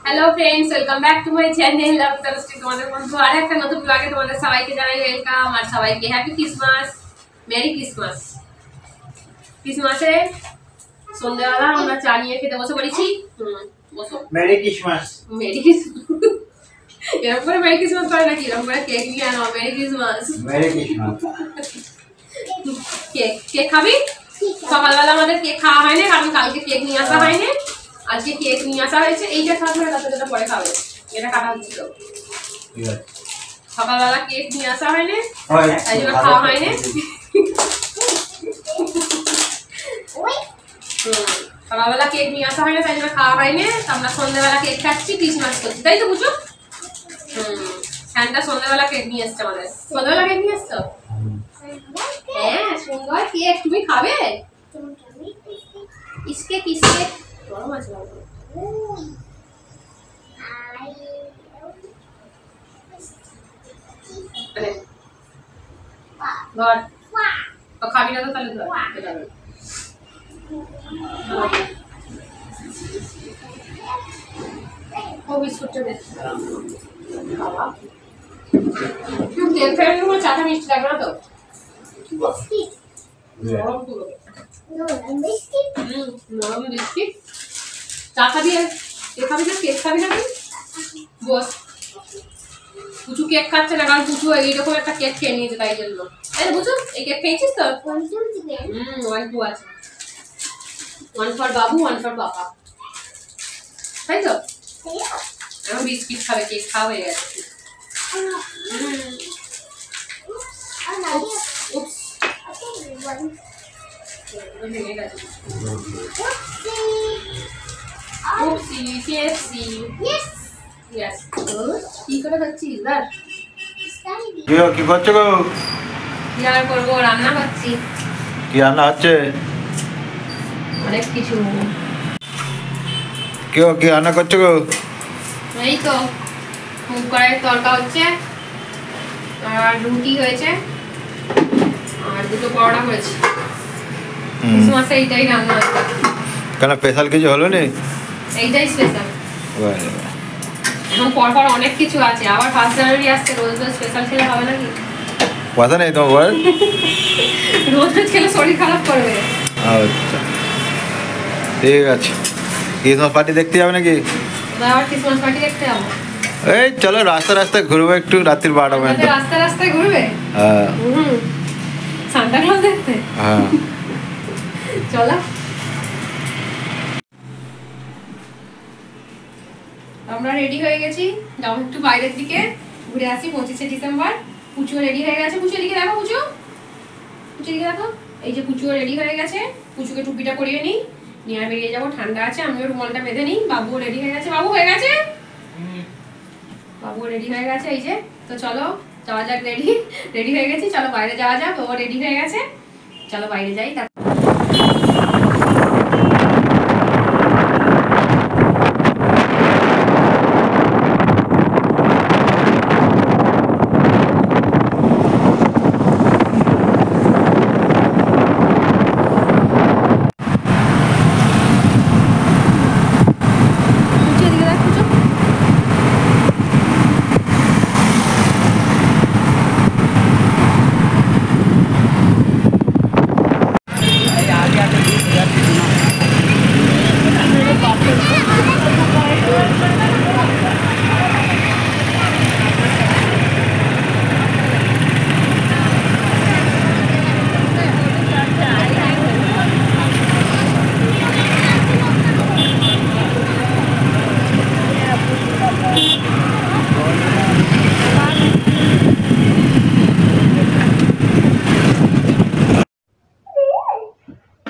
Hello friends, welcome back to my channel লাভ তনুশ্রী। তোমাদের বন্ধু আর একটা নতুন ব্লগে তোমাদের সবাইকে জানাই ওয়েলকাম আর সবাইকে হ্যাপি ক্রিসমাস, মেরি ক্রিসমাস। ক্রিসমাসে সন্ধ্যাবেলা আমরা চা নিয়ে খেতে বসে পড়েছি। বসো। Merry Christmas. মেরি ক্রিসমাস এরকম করে মেরি ক্রিসমাস করে নাকি? এরকম করে কেক নিয়ে আনো। Merry Christmas. Merry Christmas. Cake cake খাবি? সকালবেলা আমাদের কেক খাওয়া হয়নি কারণ কালকে কেক নিয়ে আসা হয়নি। আজকে কেক নিয়ে আসা হয়েছে। এইটা খাওয়া হবে, তাতে যেটা পরে খাবে। এটা কাটা হচ্ছিল। সকালবেলা কেক নিয়ে আসা হয়নি, তাই জন্য খাওয়া হয়নি। সকালবেলা কেক নিয়ে আসা হয়নি, তাই জন্য খাওয়া হয়নি। আমরা সন্ধ্যাবেলা কেক খাচ্ছি, ক্রিসমাস করছি, তাই তো বুঝো? স্যান্টা সন্ধ্যাবেলা কেক নিয়ে এসছে আমাদের। সন্ধ্যাবেলা কেক নিয়ে এসছো? হ্যাঁ, সুন্দর কেক। তুমি খাবে? ইসকে কিসকে গরম আছে বাবা। ধর তো খাবি না তো তাহলে ধর। ও বিস্কুটটা দে বাবা। তেল ফেলে কোনো চাটা মিষ্টি লাগবে না তো? নরম পুরো নরম বিস্কিট। চা খাবি? কেক খাবি না? কেক খাবি না? বস। পুচু কেক খাচ্ছে না কারণ পুচু এইরকম একটা কেক খেয়ে নিয়েছে, তাই জন্য। এই বুঝু, এই কেক খেয়েছিস তো? 1 2 আছে। 1 ফর বাবু, 1 ফর পাপা, তাই তো? এখন বিস্কিট খাবে, কেক খাওয়া হয়ে গেছে। ভেঙে গেছে। ওপসি, কেএফসি। ইয়েস। কি করে খাচ্ছিস? দাঁড়। কি করছো গো? কি আর করবো, রান্না করছি। কি রান্না হচ্ছে? অনেক কিছু। কি রান্না করছো গো? এই তো মুগ কড়াইয়ের তরকা হচ্ছে, আর রুটি হয়েছে, আর দুটো পরোটা হয়েছে। ক্রিসমাসে এইটাই রান্না হচ্ছে। কেন স্পেশাল কিছু হলো নি? এইটাই স্পেশাল। এখন পরপর অনেক কিছু আছে, আবার 1 জানুয়ারি আসছে। রোজ রোজ স্পেশাল খেলে হবে নাকি? কথা নেই তোমার বল। রোজ রোজ খেলে শরীর খারাপ করবে। আচ্ছা ঠিক আছে। ক্রিসমাস পার্টি দেখতে যাবে নাকি? আবার ক্রিসমাস পার্টি দেখতে যাবো। এই চলো রাস্তায় ঘুরবো একটু রাত্রির 12টা পর্যন্ত। রাস্তায় ঘুরবে? হ্যাঁ। সান্টা ক্লজ দেখতে? হ্যাঁ চলো। আমরা রেডি হয়ে গেছি, যাবো একটু বাইরের দিকে ঘুরে আসি। 25শে ডিসেম্বর। পুচুও রেডি হয়ে গেছে। পুচু এদিকে দেখো, পুচু এদিকে দেখো। এই যে পুচুও রেডি হয়ে গেছে। পুচুকে টুপিটা পরিয়ে নিই, নিয়ে বেরিয়ে যাবো। ঠান্ডা আছে, আমিও রুমালটা বেঁধে নিই। বাবুও রেডি হয়ে গেছে। বাবু হয়ে গেছে? বাবুও রেডি হয়ে গেছে। এই যে, তো চলো যাওয়া যাক। রেডি হয়ে গেছি, চলো বাইরে যাওয়া যাক। ও রেডি হয়ে গেছে, চলো বাইরে যাই।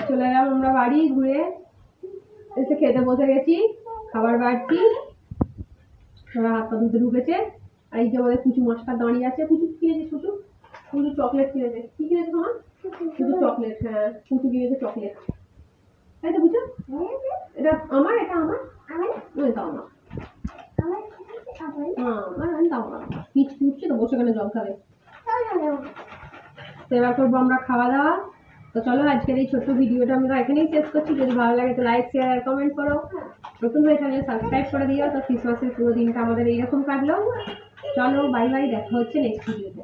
চলে গেলাম আমরা বাড়ি ঘুরে এসে খেতে বসে গেছি। খাবার বাড়ছি, হাত পা ধুতে ঢুকেছে। আর এই যে আমাদের কুচু মাস্টার দাঁড়িয়ে আছে। কুচু কিনেছে? কুচু চকলেট কিনেছে। কি কিনেছে তোমার? শুধু চকলেট। হ্যাঁ, কুচু কিনেছে চকলেট, তাই তো? বুঝছো? এটা আমার, এটা আমার, এটা আমার। পিচ তো বসে কেন জল খাবে। তো এবার করবো আমরা খাওয়া দাওয়া। তো চলো আজকের এই ছোট্ট ভিডিওটা আমরা এখানেই শেষ করছি। যদি ভালো লাগে তো লাইক শেয়ার আর কমেন্ট করো, নতুন হয়ে চ্যানেল সাবস্ক্রাইব করে দিও। তো ক্রিসমাসের পুরো দিনটা আমাদের এইরকম কাটলো। চলো বাই বাই, দেখা হচ্ছে নেক্সট ভিডিওতে।